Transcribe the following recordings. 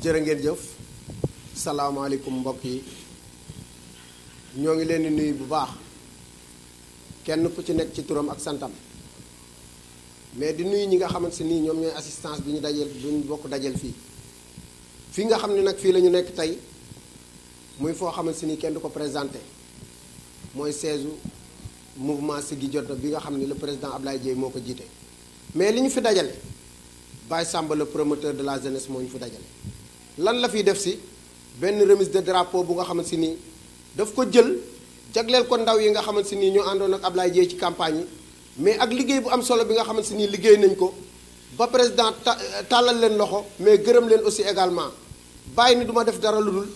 jërë ngeen jëf salaamaaleykum mbokk yi ñoo ngi leen di nuyu bu baax kenn ku ci nekk ci turam ak santam mais di nuyu ñi nga xamante ni ñoom ñooy assistance bi ñu dajeel duñ bokk dajeel fii nga xam ne nag fii la ñu nekk tey muy foo xamante ni kenn du ko présenté mooy siège mouvement Siggi Jotna bi nga xam ni le président Ablaye Dièye moo ko jiite mais li ñu fi dajale Baye Samba le promoteur de la jeunesse moo ñu fi dajale lan la fiy def si benn remise de drapeau bu nga xamante ni daf ko jël jagleel ko ndaw yi nga xamante ni ñoo àndoon ak Ablaye Dièye ci campagne yi mais ak liggéey bu am solo bi nga xamante ni liggéey nañ ko ba président tàllal leen loxo mais gërëm leen aussi également bàyyi ni du ma def dara lu dul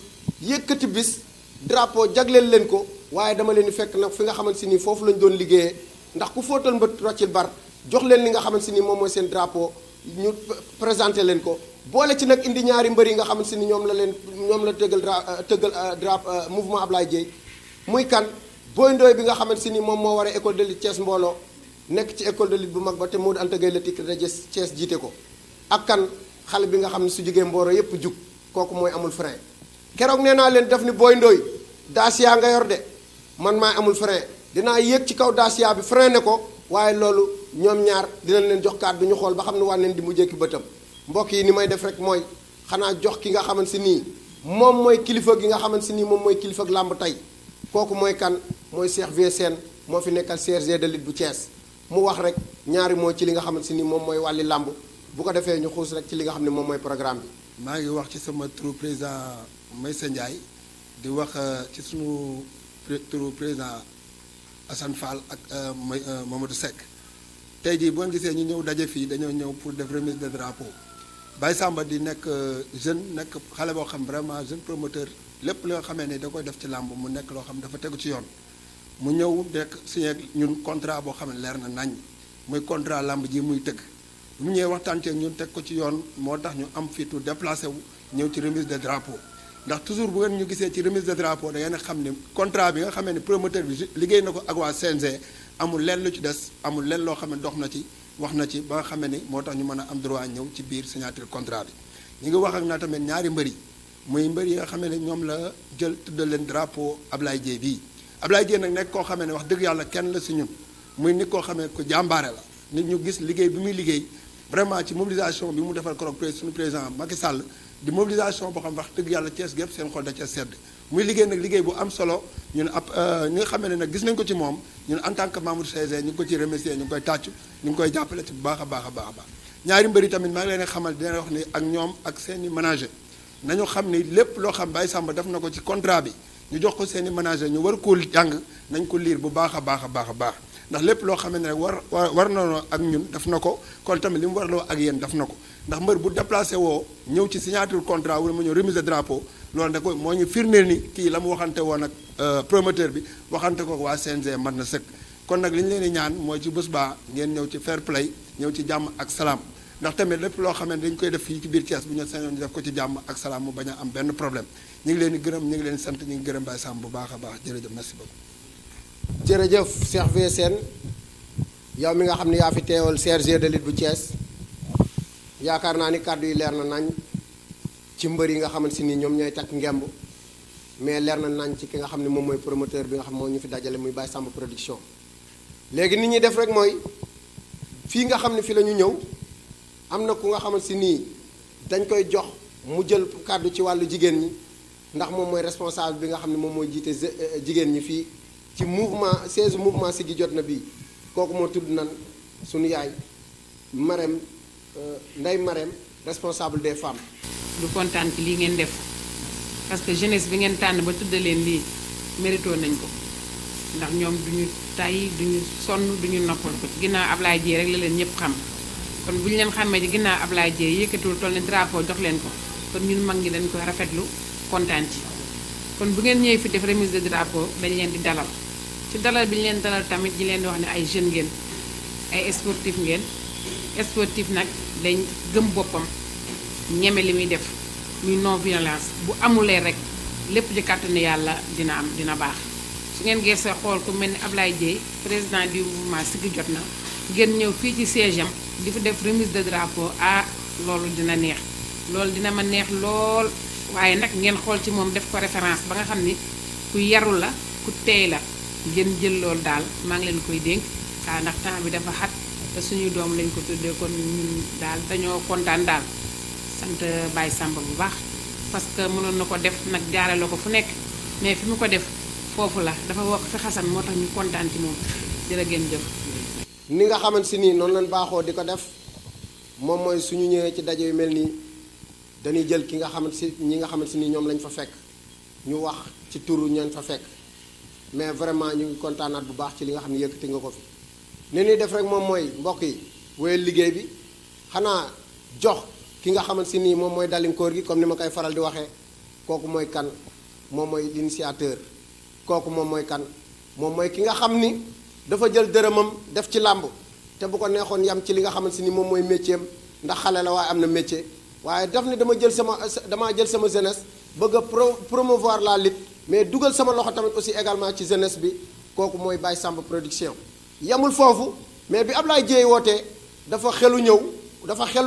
yëkkati bis drapeau jagleel leen ko waaye dama leen di fekk nag fi nga xamante ni foofu lañ doon liggéeyee ndax ku fóotal mbët roccil bar jox leen li nga xamante ni moom mooy seen drapeau ñu présenté leen ko boole ci nag indi ñaari mbër yi nga xamante ni ñoom la tëggal mouvement Ablaye Dièye muy kan Boy Ndoye bi nga xamante ni moom moo waree école de lutte Thiès mbooloo nekk ci école de lutte bu mag ba te Modou Anta Gueye la titre de Thiès jiite ko ak kan xale bi nga xam ne su jógee mbooloo yépp jug kooku mooy amul frein keroog nee naa leen def ni Boy Ndoye daasiya nga yor de man maay amul frein dinaa yéeg ci kaw daasiya bi freiné ko waaye loolu ñoom ñaar dinañ leen jox kàddu ñu xool ba xam ne waa neen di mu jékki bëtam mbokk yi ni may def rek mooy xanaa jox ki nga xamante si nii moom mooy kilifa gi nga xamante si nii moom mooy kilifa ak làmb tey kooku mooy kan mooy Cheikh Vieux Sène moo fi nekkal CRG de lutte bu Thiès mu wax rek ñaari mooy ci li nga xamante si nii moom mooy wàlli làmb bu ko defee ñu xuus rek ci li nga xam ne moom mooy programme bi. maa ngi wax ci sama turu président Maysa Ndiaye di wax ci sunu turu président Assane Fall ak Mamadou Seck tey jii boo gisee ñu ñëw daje fii dañoo ñëw pour def remise de drapeau Baye Samba di nekk jeune nekk xale boo xam vraiment jeune promoteur lépp loo xamee ne da koy def ci làmb mu nekk loo xam dafa tegu ci yoon mu ñëw nekk signé ñun contrat boo xam ne leer na nañ muy contrat làmb ji muy tëgg bu mu ñëwee waxtaan ci ñun teg ko ci yoon moo tax ñu am fitu déplacé wu ñëw ci remise de drapeau ndax toujours bu ngeen ñu gisee ci remise de drapeau da ngeen a xam ne contrat bi nga xamee ne promoteur bi liggéey na ko ak waa CNG amul lenn lu ci des amul lenn loo xam ne dox na ci wax na ci ba nga xamee ni moo tax ñu mën a am droit ñëw ci biir signature contrat bi ñu ngi wax ak na tamit ñaari mbër yi muy mbër yi nga xamee ne ñoom la jël tuddal leen drapeau Ablaye Dièye bii Ablaye Dièye nag nekk koo xamee ne wax dëgg yàlla kenn la si ñun muy nit koo xamee ko jàmbaare la nit ñu gis liggéey bi muy liggéey vraiment ci mobilisation bi mu defal keroog suñu président Macky Sall di mobilisation boo xam wax dëgg yàlla Thiès gépp seen xol da ca sedd muy liggéey nag liggéey bu am solo ñun ñi nga xam ne nag gis nañ ko ci moom ñun en tant que membre CNG ñu ngi ko ci remercier ñu ngi koy tàccu ñu ngi koy jàppale ci bu baax a baax a baax a baax ñaari mbëri tamit maa ngi leen xamal dina wax ni ak ñoom ak seeni manager nañu xam ni lépp loo xam Baye Samba def na ko ci contrat bi ñu jox ko seeni manager ñu war koo jàng nañ ko liir bu baax a baax a baax a baax ndax lépp loo xam ne rek war na ak ñun def na ko kon tamit li mu warloo ak yéen def na ko ndax mbër bu déplacé woo ñëw ci signature contrat wala mu ñëw remise de drapeau loolu da koy moo ñu firndeel ni kii la mu waxante woon ak promoteur bi waxante ko waa CNG mën na sëkk kon nag li ñu leen di ñaan mooy ci bés baa ngeen ñëw ci fair play ñëw ci jàmm ak salaam ndax tamit lépp loo xam ne dañu koy def fii ci biir Thiès bu ñu sañoon ñu def ko ci jàmm ak salaam mu bañ a am benn problème ñu ngi leen di gërëm ñu ngi leen di sant ñu ngi gërëm Baye Samb bu baax a baax jërëjëf merci beaucoup. jërëjëf Cheikh Vieux Sène yow mi nga xam ne yaa fi teewal CRG de lutte bu Thiès yaakaar naa ni kàddu yi leer na nañ ci mbër yi nga xamante ni ñoom ñooy takk ngemb mais leer na nañ ci ki nga xam ne moom mooy promoteur bi nga xam moo ñu fi dajale muy Baye Samba production léegi nit ñi def rek mooy fii nga xam ne fi la ñu ñëw am na ku nga xamante ni dañ koy jox mu jël kàddu ci wàllu jigéen ñi ndax moom mooy responsable bi nga xam ne moom mooy jiite jigéen ñi fii ci mouvement 16 mouvement Siggi Jotna bii kooku moo tudd nan suñu yaay Marème Ndeye Marème responsable des femmes. du kontaan ci lii ngeen def parce que jeunesse bi ngeen tànn ba tudda leen lii mérito nañ ko ndax ñoom duñu tay duñu sonn duñu noppal ko ci ginnaaw Ablaye Dièye rek la leen ñëpp xam kon bu ñu leen xàmmee ci ginnaaw Ablaye Dièye yëkkatiwul toll ni drapeau jox leen ko kon ñun mag ñi dañ koy rafetlu kontaan ci kon bu ngeen ñëwee fi def remise de drapeau dañ leen di dalal ci dalal bi ñu leen dalal tamit ñi leen di wax ne ay jeunes ngeen ay sportif ngeen sportif nag dañ gëm boppam ñeme li muy def muy non violence bu amulee rek lépp ci kàttanu yàlla dina baax su ngeen geesoo xool ku mel ni Ablaye Dièye président du mouvement Siggi Jotna ngeen ñëw fii ci siège am di fa def remise de drapeau loolu dina neex loolu dina ma neex lool waaye nag ngeen xool ci moom def ko référence ba nga xam ni ku yaru la ku teey la ngeen jël loolu daal maa ngi leen koy dénk waaw ndax temps bi dafa xat te suñuy doom lañ ko tuddee kon ñun daal dañoo kontaan daal sant Baye Samba bu baax parce que mënoon na ko def nag jaarale ko fu nekk mais fi mu ko def foofu la dafa wax fi xasan moo tax ñu kontaan ci moom jërë ngeen jëf. ni nga xamante si nii noonu lañ baaxoo di ko def moom mooy suñu ñëwee ci daje yu mel nii dañuy jël ki nga xamante si ñi nga xamante si nii ñoom lañ fa fekk ñu wax ci turu ñeen fa fekk mais vraiment ñu ngi kontaanaat bu baax ci li nga xam ne yëkkati nga ko fi. ni ñuy def rek moom mooy mbokk yi wéyal liggéey bi xanaa jox ki nga xamante si nii moom mooy dalinkoor gi comme ni ma koy faral di waxee kooku mooy kan moom mooy l'initiateur kooku moom mooy kan moom mooy ki nga xam ni dafa jël dërëmam def ci làmb te bu ko neexoon yam ci li nga xamante si ni moom mooy métier am ndax xale la waaye am na métier waaye daf ni damaa jël sama jeunesse bëgg a promouvoir la lutte mais dugal sama loxo tamit aussi également ci jeunesse bi kooku mooy Baye Samba production yamul foofu mais bi Ablaye Dieye wootee dafa xelu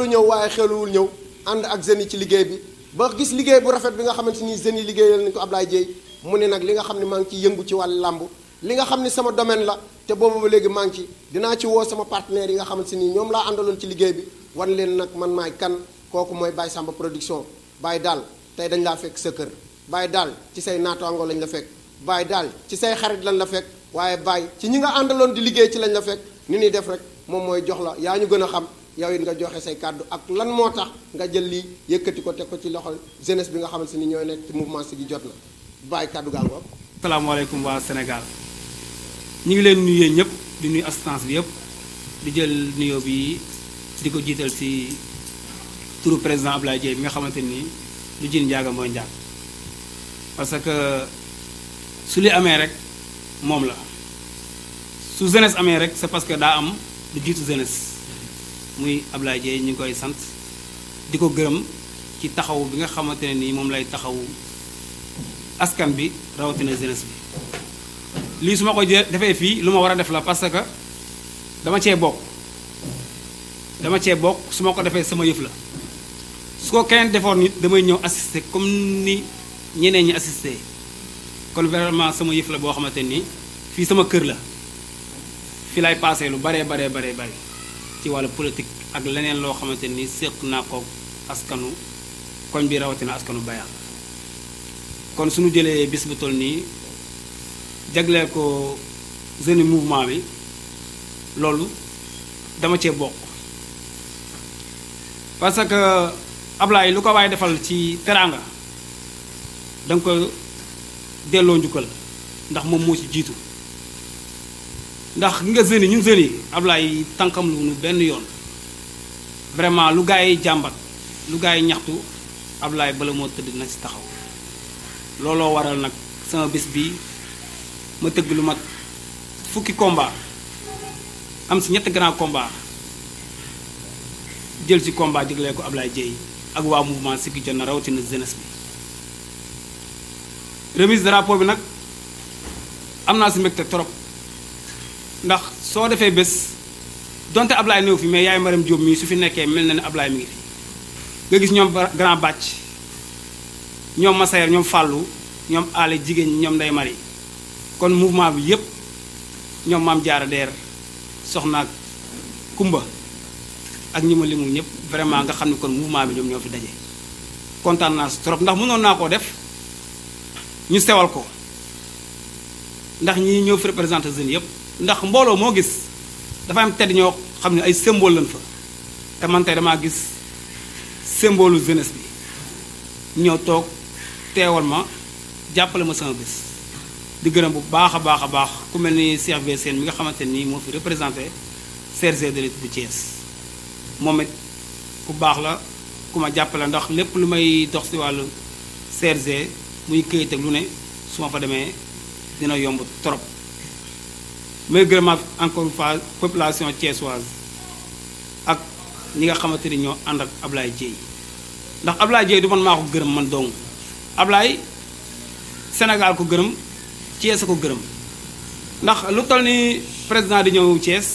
ñëw waaye xeluwul ñëw ànd ak jeunes yi ci liggéey bi ba gis liggéey bu rafet bi nga xamante ni jeunes yi liggéeyal nañu ko Ablaye Dieye mu ne nag li nga xam ne maa ngi ciy yëngu ci wàllu làmb li nga xam ne sama domaine la te boobu ba léegi maa ngi ci dinaa ci woo sama partenaires yi nga xamante ni ñoom laa àndaloon ci liggéey bi wan leen nag man maay kan kooku mooy Baye Samba production Baye daal tey dañ laa fekk sa kër Baye daal ci say naataango lañ la fekk Baye daal ci say xarit lañ la fekk waaye Baye ci ñi nga àndaloon di liggéey ci lañ la fekk ni ñuy def rek moom mooy jox la yaa ñu gën a xam yow it nga joxe say kàddu ak lan moo tax nga jël lii yëkkati ko teg ko ci loxo jeunesse bi nga xamante ni ñooy nekk ci mouvement Siggi jot na Baye kàddu gaa ngoog. asalaamaaleykum waa Sénégal ñu ngi leen nuyu ñëpp di nuyu assistance bi yëpp di jël nuyoo bi di ko jiital ci turu président Ablaye Dieye bi nga xamante ni lu jin njaaga mooy njaag parce que su li amee rek moom la su jeunesse amee rek c'est parce que daa am lu jiitu jeunesse muy Ablaye Dieye ñu ngi koy sant di ko gërëm ci taxaw bi nga xamante ne nii moom lay taxaw askan bi rawatina jeunesse bi lii su ma ko defee fii lu ma war a def la parce que dama cee bokk su ma ko defee sama yëf la su ko keneen defoon nit damay ñëw assister comme ni ñeneen ñi assister kon vraiment sama yëf la boo xamante ni fii sama kër la fii lay passé lu bare ci wàllu politique ak leneen loo xamante ni séq naa ko askanu koñ bi rawatina askanu Bayal kon suñu jëlee bis bu toll nii jagleel ko jeune mouvement bi loolu dama cee bokk parce que Ablaye lu ko waaye defal ci teraanga danga ko delloo njukkal ndax moom moo ci jiitu ndax nga jeunes yi ñun jeunes yi Ablaye tànkam lu nu benn yoon vraiment lu gaa yi jàmbat lu gaa yi ñaxtu Ablaye bala moo tëdd na ci taxaw looloo waral nag sama bés bi ma tëgg lu mat fukki combat am si ñetti grand combat jël ci combat jëglee ko Ablaye Dieye ak waa mouvement Siggi jot na rawatina jeunesse bi remise drapeau bi nag am naa si mbégte trop ndax soo defee bés donte Ablaye néew fi mais yaay Maram Diop mii su fi nekkee mel na ne Ablaye mi ngi fi nga gis ñoom grand bàcc ñoom Massayer ñoom Fallou ñoom aale jigéen ñi ñoom Ndey Mari kon mouvement bi yépp ñoom Maam Jaara Deer soxna ak Kumba ak ñi ma limul ñëpp vraiment nga xam ne kon mouvement bi ñoom ñoo fi daje kontaan naa trop ndax mënoon naa koo def ñu sewal ko ndax ñi ñëw fi représenté jeunes yëpp ndax mbooloo moo gis dafa am tedd ñoo xam ne ay symbole lañ fa te man tey damaa gis symbole jeunesse bi ñëw toog teewal ma jàppale ma sama bés di gërëm bu baax a baax ku mel ni Cheikh B Sène mi nga xamante nii moo fi représenté CRG de lutte bu Thiès moom it ku baax la ku ma jàppale ndax lépp lu may dox si wàllu CRG muy këyit ak lu ne su ma fa demee dina yomb trop may gërëmaat encore une fois population thiessoise ak ñi nga xamante ni ñoo ànd ak Ablaye Dieye ndax Ablaye Dieye du man maa ko gërëm man dong Ablaye Sénégal ko gërëm Thiès ko gërëm ndax lu toll ni président di ñëw Thiès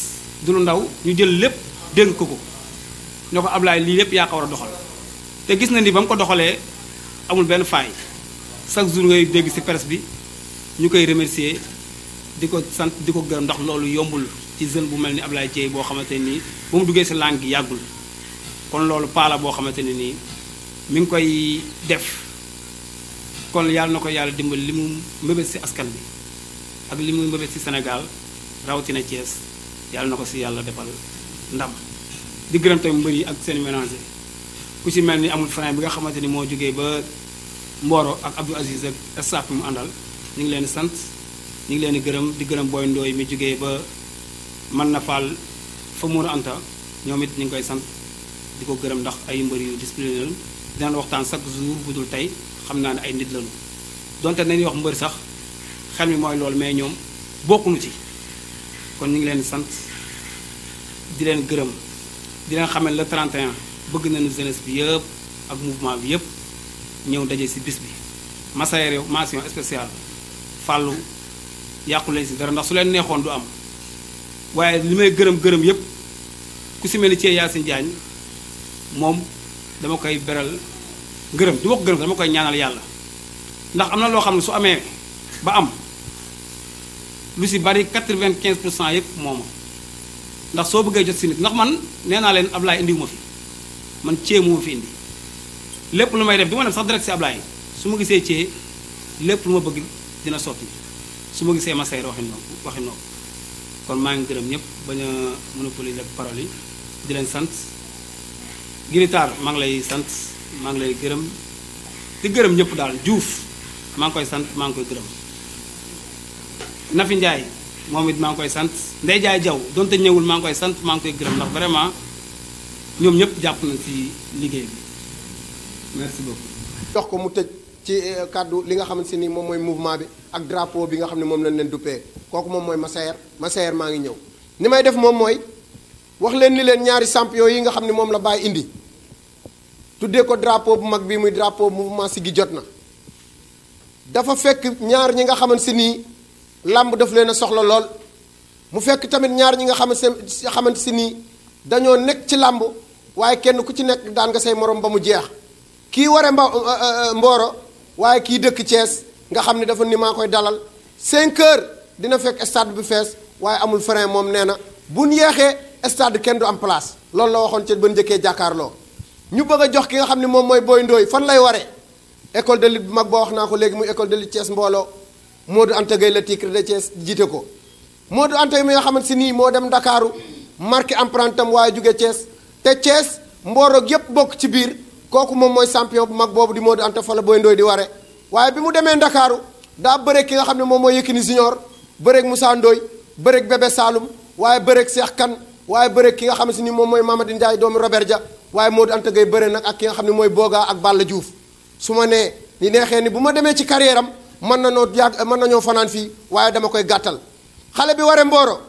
du lu ndaw ñu jël lépp dénk ko ne ko Ablaye lii lépp yaa ko war a doxal te gis na ni ba mu ko doxalee amul benn faay chaque jour ngay dégg ci presse bi ñu koy remercier di ko sant di ko gërëm ndax loolu yombul ci jeune bu mel ni Ablaye Dieye boo xamante nii ba mu duggee ci langue gi yàggul kon loolu paala boo xamante ne nii mi ngi koy def kon yàlla na ko yàlla dimbali li mu mbébét ci askan bi ak li mu mbébét ci Sénégal rawatina Thiès yàlla na ko ci yàlla defal ndam di gërëm tamit mbër yi ak seen ménager ku ci mel ni amul frein bi nga xamante ni moo jógee ba Mboro ak Abdou Aziz ak staff bi mu àndal ñu ngi leen di sant ñu ngi leen di gërëm di gërëm Boy Ndoy mi jógee ba man na Fall fa Moura Anta ñoom it ñu ngi koy sant di ko gërëm ndax ay mbër yu discipliné lañu dinañ waxtaan chaque jour bu dul tey xam naa ne ay nit lañu donte nañuy wax mbër sax xel mi mooy loolu mais ñoom bokkuñu ci kon ñu ngi leen di sant di leen gërëm di leen xamal le 31 bëgg nañu jeunesse bi yëpp ak mouvement bi yëpp ñëw daje ci bis bi Massaer mention spéciale fàllu yàqu leen ci dara ndax su leen neexoon du am waaye li may gërëm yëpp ku ci mel ni Thie Yacine Diagne moom dama koy beral ngërëm du ma ko gërëm dama koy ñaanal yàlla ndax am na loo xam ne su amee ba am lu ci bari 95% yëpp mooma ndax soo bëggee jot ci nit ndax man nee naa leen Ablaye indiwu ma fi man Thie moo ma fi indi lépp lu may def du ma dem sax direct ci Ablaye su ma gisee Thie lépp lu ma bëgg dina sotti su ma gisee Massaer waxi noonu kon maa ngi gërëm ñëpp bañ a monopoliser parole yi di leen sant Giritar maa ngi lay sant maa ngi lay gërëm di gërëm ñëpp daal Diouf maa ngi koy sant maa ngi koy gërëm Nafi Ndiaye moom it maa ngi koy sant Ndeye Ndiaye Diaw donte ñëwul maa ngi koy sant maa ngi koy gërëm ndax vraiment ñoom ñëpp jàpp nañ ci liggéey bi merci beaucoup. jox ko mu tëj ci kàddu li nga xamante ni moom mooy mouvement bi ak drapeau bi nga xam ne moom lañ leen duppee kooku moom mooy Massaer maa ngi ñëw ni may def moom mooy wax leen ni leen ñaari champion yi nga xam ne moom la bàyyi indi tuddee ko drapeau bu mag bi muy drapeau mouvement Siggi jot na dafa fekk ñaar ñi nga xamante ni làmb daf leen a soxla lool mu fekk tamit ñaar ñi nga xamante si nii dañoo nekk ci làmb waaye kenn ku ci nekk daan nga say morom ba mu jeex kii ware Mboro waaye kii dëkk Thiès nga xam ne dafa ni maa koy dalal 5 heures dina fekk stade bi fees waaye amul frein moom nee na bu ñu yeexee stade kenn du am place loolu la waxoon ca ba njëkkee jàkkaarloo ñu bëgg a jox ki nga xam ne moom mooy Boy Ndoy fan lay waree école de lutte bu mag boo wax naa ko léegi muy école de lutte Thiès mbooloo Modou Anta Gueye la tigre de Thiès jiite ko Modou Anta mi nga xamante si nii moo dem Ndakaaru marqué empreinte am waaye jóge Thiès te Thiès Mboro yépp bokk ci biir kooku moom mooy champion bu mag boobu di Modou Anta fa la Boy Ndoy di ware waaye bi mu demee Ndakaaru daa bëreeg ki nga xam ne moom mooy Yékini Junior bëreeg Moussa Ndoye bëreeg Bébé Saloum waaye bëreeg Cheikh Kane waaye bëreeg ki nga xam ne si ni moom mooy Mamadi Ndiaye doomu Robert Dia waaye Modou Anta Gueye bëre nag ak ki nga xam ne mooy Boga ak Balla Diouf su ma nee ni neexee ni bu ma demee ci carrière am mën nañoo fanaan fii waaye dama koy gàttal xale bi ware Mboro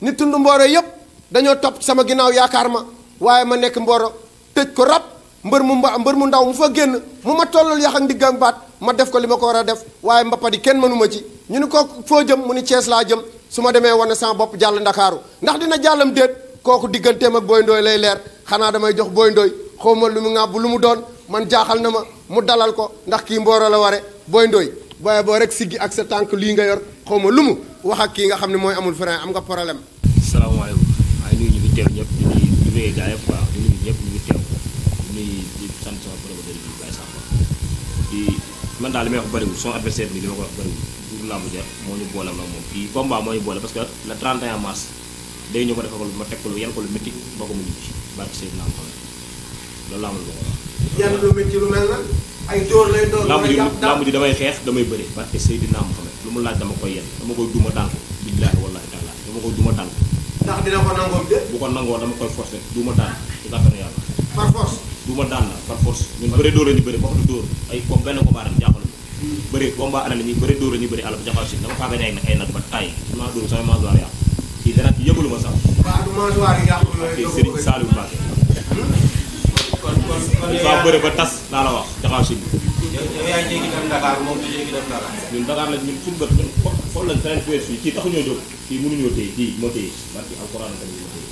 ni tund Mboro yépp dañoo topp sama ginnaaw yaakaar ma waaye ma nekk Mboro tëj ko rab mbër mu ndaw mu fa génn mu ma tollal yax ak ndigg ak baat ma def ko li ma ko war a def waaye mbappat yi kenn mënuma ci ñu ni ko foo jëm mu ni Thiès laa jëm su ma demee wane sama bopp jàll Ndakaaru ndax dina jàllam déet kooku digganteem ak Boy Ndoy lay leer xanaa damay jox Boy Ndoy xaw ma lu mu ŋàbb lu mu doon man jaaxal na ma mu dalal ko ndax kii Mboro la ware Boy Ndoy booye boo rek siggi ak sa tànk lii nga yor xaw ma lu mu wax ak kii nga xam ne mooy amul frein am nga problème. salaamaaleykum maa ngi nuyu ñu fi teew ñëpp di nuyu gaa yëpp waaw di nuyu ñëpp ñu ngi teew di sant sama promoteur bi Baye Samba di man daal li may wax bëriwul son adversaire bi li ma ko wax bëriwul du làmb ja moo ñu boole nag moom kii combat moo ñu boole parce que le 31 mars day ñëw ma defal ma teg ko lu yan ko lu métti boo ko mu ñibbi barke Seydina Muhammad loolu laa amal ko wax. yan lu métti lu mel na ay dóor lay doon làmb ji damay xeex damay bëri barke Seydina Muhammad lu mu laaj dama koy yen dama koy duma daan ko billaahi wallaahi taala dama koy duma daan ko. ndax dina ko nangoom de. bu ko nangoo dama koy forcer duma daan ci kàttanu yàlla. par force. duma daan la par force. ñun bëri dóor la ñu bëri waxtu dóor ay comme benn combat rek jàppale ko. bëri combat ana la ñuy bëri dóor la ñuy bëri àll ba jaxaw si dama faa gañe ay nag ba tay maa dóor sama mangeoire yàqu kii dana ci yëgalu ma sax. waaw du mangeoire yi yàqu yooyu. Serigne Saliou Mbacké. kon bëri ba tas laa la wax jaxaw si. yow yaa ngi dem Dakar moom du jéggi dem Dakar. ñun Dakar lañ ñun suñu bët ñun xool lañ feneen fii kii taxuñoo jóg kii mënuñoo téye kii moo téye barki alxuraan tamit moo téye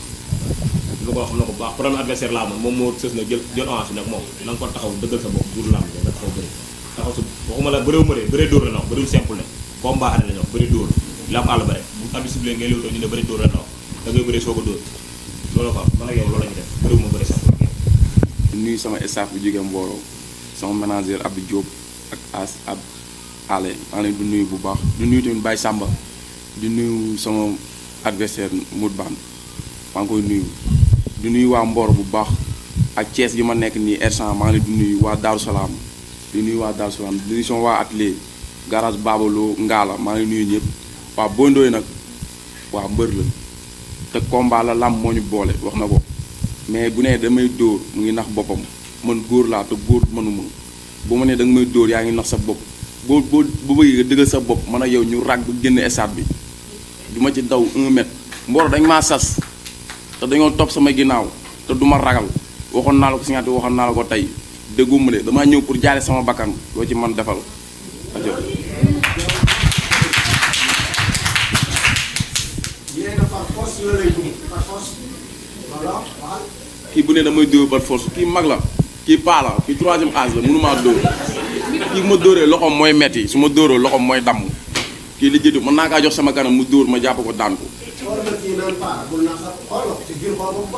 lu ko xam na ko baax premier adversaire laa moom moo sës na jël avance bi nag moom na nga ko taxaw dëggal sa bopp jour lamb nga taxaw bëri taxaw su waxuma la bëréewu ma de bëree dóor la na wax bëriwul simple ne combat arrêté la ñu wax bëri dóor lamb àll ba rek bu abi ciblé ngay léewtoo ñu ne bëri dóor la na wax da ngay bëree soog a dóor loolu ko man ak yow loolu la ñu def bëriwu ma bëri simple nuyu sama staff bu jógee Mboro sama manager Abdou Diop ak As ab Ale maa ngi leen di nuyu bu baax di nuyu tamit Baye Samba di nuyu sama adversaire Mout Ban maa ngi koy nuyu di nuyu waa Mboro bu baax ak Thiès gi ma nekk nii R100 maa ngi leen di nuyu waa Darou Salaam di nuyu waa Darou Salaam di nuyu sama waa atelier garage Babalo Ngala maa ngi nuyu ñëpp waa Bondoy nag waa mbër la te combat la lamb moo ñu boole wax na ko mais bu nee damay dóor mu ngi nax boppam man góor laa te góor mënuma bu ma nee da nga may dóor yaa ngi nax sa bopp boo bëggee nga dëggal sa bopp man ak yow ñu rag ba génn stade bi du ma ci daw 1 mètre Mboro dañ maa sas te dañoo topp sama ginnaaw te du ma ragal waxoon naa la ko signature waxoon naa la ko tey dégguma de damaa ñëw pour jaale sama bakkan loo ci man defal kii bu ne damay dóor par force kii mag la kii paa la kii 3e âge la mënumaa dóor kii ma dóoree loxoom mooy metti su ma dóoree loxoom mooy damm kii li jëtu mën naa kaa jox sama kanam mu dóor ma jàpp ko daan ko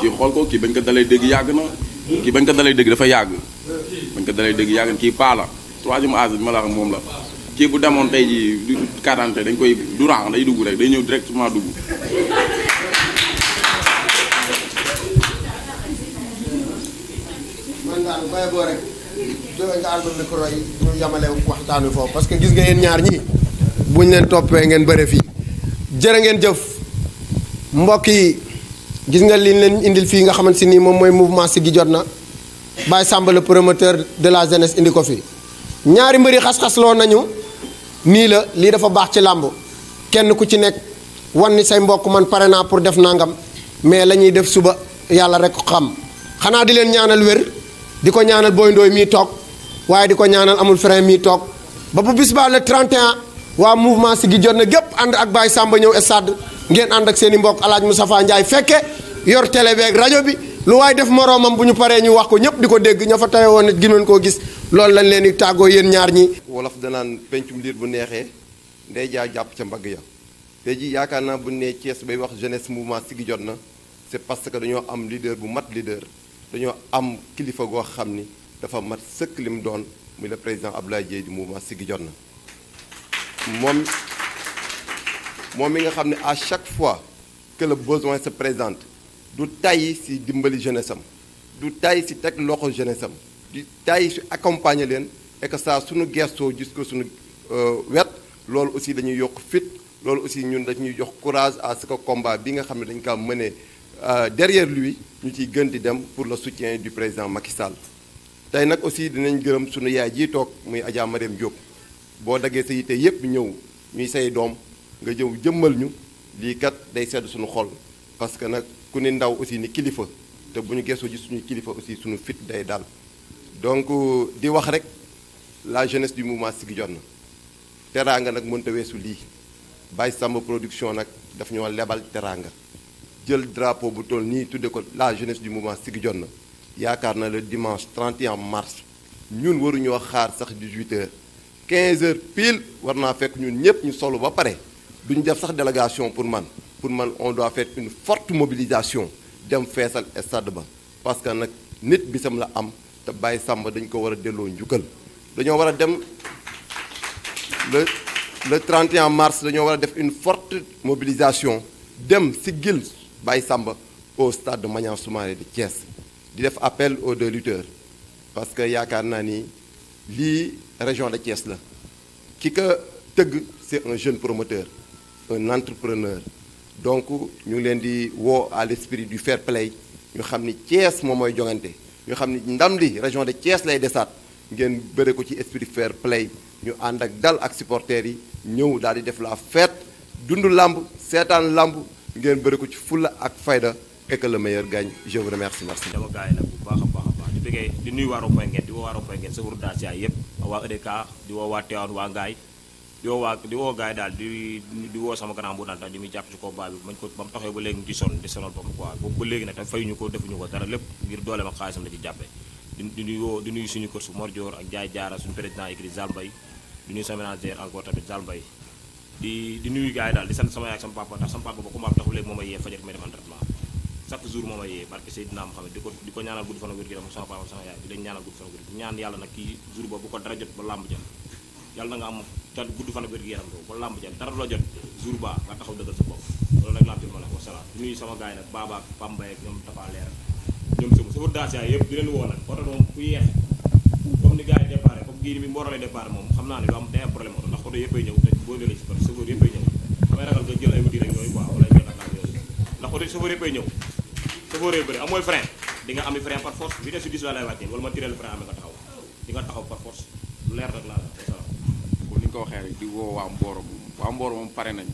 kii xool ko kii bañ ko dalee dégg yàgg na kii bañ ko dalee dégg dafa yàgg bañ ko dalee dégg yàgg na kii paa la 3e âge bi ma la wax moom la kii bu demoon tey ji du 40 dañ koy du rang day dugg rek day ñëw directement dugg daal bay boo rek jóge nga àlba micro yi ñu yamale waxtaan wi foofu parce que gis nga yéen ñaar ñi buñ leen toppee ngeen bëre fii jërë ngeen jëf mbokk yi gis nga liñ leen indil fii nga xamante si nii moom mooy mouvement Siggi jot na Baye Samba le promoteur de la jeunesse indi ko fi ñaari mbëri xas-xasloo nañu nii la lii dafa baax ci làmb kenn ku ci nekk wan ni say mbokk man pare naa pour def nangam mais la ñuy def suba yàlla rek xam xanaa di leen ñaanal wér di ko ñaanal Boy Ndoye mii toog waaye di ko ñaanal amul frein mii toog ba bu bis baa le 31 waa mouvement Siggi jot na gépp ànd ak Baye Samba ñëw stade ngeen ànd ak seen i mbokk Alaaji Moustapha Ndiaye fekke yor télé beeg rajo bi lu waaye def moroomam bu ñu paree ñu wax ko ñëpp di ko dégg ña fa tawe woon nit ginoon koo gis loolu lañ leen di tàggoo yéen ñaar ñi wolof danaan pencum liir bu neexee ndey jaa jàpp ca mbagg ya tey ji yaakaar naa bu nee Thiès bay wax jeunesse mouvement Siggi jot na c'est parce que dañoo am leader bu mat leader dañoo am kilifa goo xam ni dafa mat sëkk lim doon muy le président Abdoulaye Dièye du mouvement Siggi jot na moom mi nga xam ne à chaque fois que le besoin se présente du tàyyi si dimbali jeunesse am du tàyyi si teg loxo jeunesse am du tàyyi si accompagner leen et que ça suñu gestoo gis ko suñu wet loolu aussi dañuy yokk fit loolu aussi ñun dañuy jox courage à ce que combat bi nga xam ne dañu kaa mënee derrière lui ñu ciy gën di dem pour le soutien du président Macky Sall tey nag aussi dinañ gërëm suñu yaay ji toog muy Adja Mariam Diop boo daggee sa yite yépp ñëw ñuy say doom nga jëw jëmmal ñu lii kat day sedd suñu xol parce que nag ku ni ndaw aussi ni kilifa te bu ñu gëstoo ji suñu kilifa aussi suñu fit day dal donc di wax rek la jeunesse du mouvement Siggi jot na teraanga nag mënta weesu lii Baye Samba production nag daf ñoo lebal teraanga jël drapeau bu toll nii tudde ko la jeunesse du mouvement Siggi jot na yaakaar na le dimanche 31 mars ñun waruñoo xaar sax 18h 15h pile war naa fekk ñun ñëpp ñu solo ba pare duñu def sax délégation pour man on doit faire une forte mobilisation dem feesal stade ba parce que nag nit bisam la am te Baye Samba dañ ko war a delloo njukkal dañoo war a dem le 31 mars dañoo war a def une forte mobilisation dem siggil Baye Samba au stade de Maniang Soumaré de Thiès di def appel aux 2 lutteurs parce que yaakaar naa ni lii région de Thiès la ki ko tëgg c'est un jeune promoteur un entrepreneur donc ñu ngi leen di woo à l'esprit du fair play ñu xam ni Thiès moom mooy jongante ñu xam ni ndam li région de Thiès lay desaat ngeen bëre ko ci esprit fair play ñu ànd ak dal ak supporters yi ñëw daal di def la fête dund lamb seetaan lamb ngeen bëre ko ci fulla ak fayda et que le meilleur gagne je vous remercie merci. dama gars yi nag bu baax a baax di bëggee di nuyu waa Ropoy Ngent di woo waa Ropoy Ngent sa wuru dacia yëpp waa EDK di woo waa Tivaouane waa Ngaye di woo gars yi daal di woo sama grand bu daal tax di muy jàpp ci combat bi mañ ko ba mu taxee ba léegi mu ci sonn di sonal bopp quoi boobu ba léegi nag te fayuñu ko defuñu ko dara lépp ngir dooleem ak xaalisam la ci jàppe di nuyu suñu kër su Mor Dior ak Jaay Jaara suñu président écrit Zal Mbaye di nuyu sama manager encore tamit Zal Mbaye di nuyu gars yi daal di sant sama yaay ak sama papa ndax sama papa ba combat bi taxu léegi moo may yee fajar may def entraînement chaque jour moo may yee barke Seydina Mohamed di ko ñaanal gudd fan ak wér gi dem sama papa sama yaay di leen ñaanal gudd fan ak wér gi ñaan yàlla nag kii jour ba bu ko dara jot ba làmb ja yàlla na nga am tan gudd fan ak wér gi yaram ko ba làmb ja dara la jot jour ba nga taxaw dëggal sa bopp loolu rek laa ci mën a wax wasalaam di nuyu sama gars yi nag Baba ak Pambay ak ñoom Tafa Leer ñoom sama dacia yëpp di leen woo nag oto moom ku yeex comme ni gars yi départ comme gii bi Mboro lay départ moom xam naa ne du am day am problème oto ndax oto yëppay ñëw te boo délee ci par chauffeur yëppay ñëw damay ragal nga jël ay wuti rek yooyu quoi wala jël ak yooyu ndax oto chauffeur yëppay ñëw chauffeur yooyu bëri amooy frein di nga ami frein par force vitesse su 10 la lay wàccee wala ma tiré le frein amee nga taxaw di nga taxaw par force lu leer rek laa la wasalaam comme ni nga ko waxee rek di woo waa Mboro moom pare nañ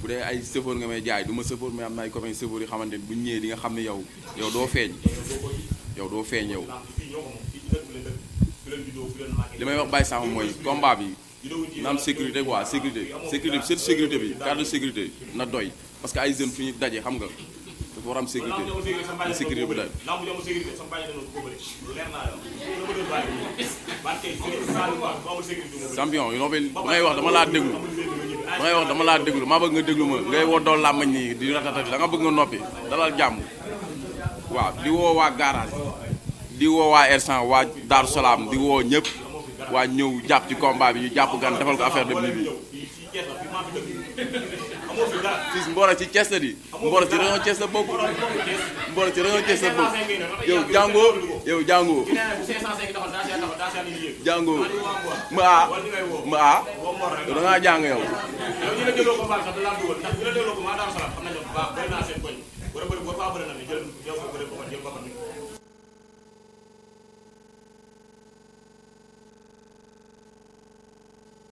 bu dee ay chauffeur nga may jaay du ma chauffeur mais am na ay copains chauffeur yi xamante ni bu ñu ñëwee di nga xam ne yow doo feeñ yow li may wax Baye Sama mooy combat bi na am sécurité quoi sécurité bi carte de sécurité na doy parce que ay jeunes fu ñu daje xam nga dafa war am sécurité bu doy champion yi may wax dama laa déglu maa bëgg nga déglu ma ngay woddoo làmmañ nii di ratatati da nga bëgg nga noppi dalal jàmm waaw di woo waa garage di woo waa R100 waa Daaru Salaam di woo ñëpp waa ñëw jàpp ci combat bi ñu jàpp gan defal ko affaire dem ni bi fii Mboro ci Thiès la di Mboro ci région Thiès la bokk yow jàngoo ma da ngaa jàng yow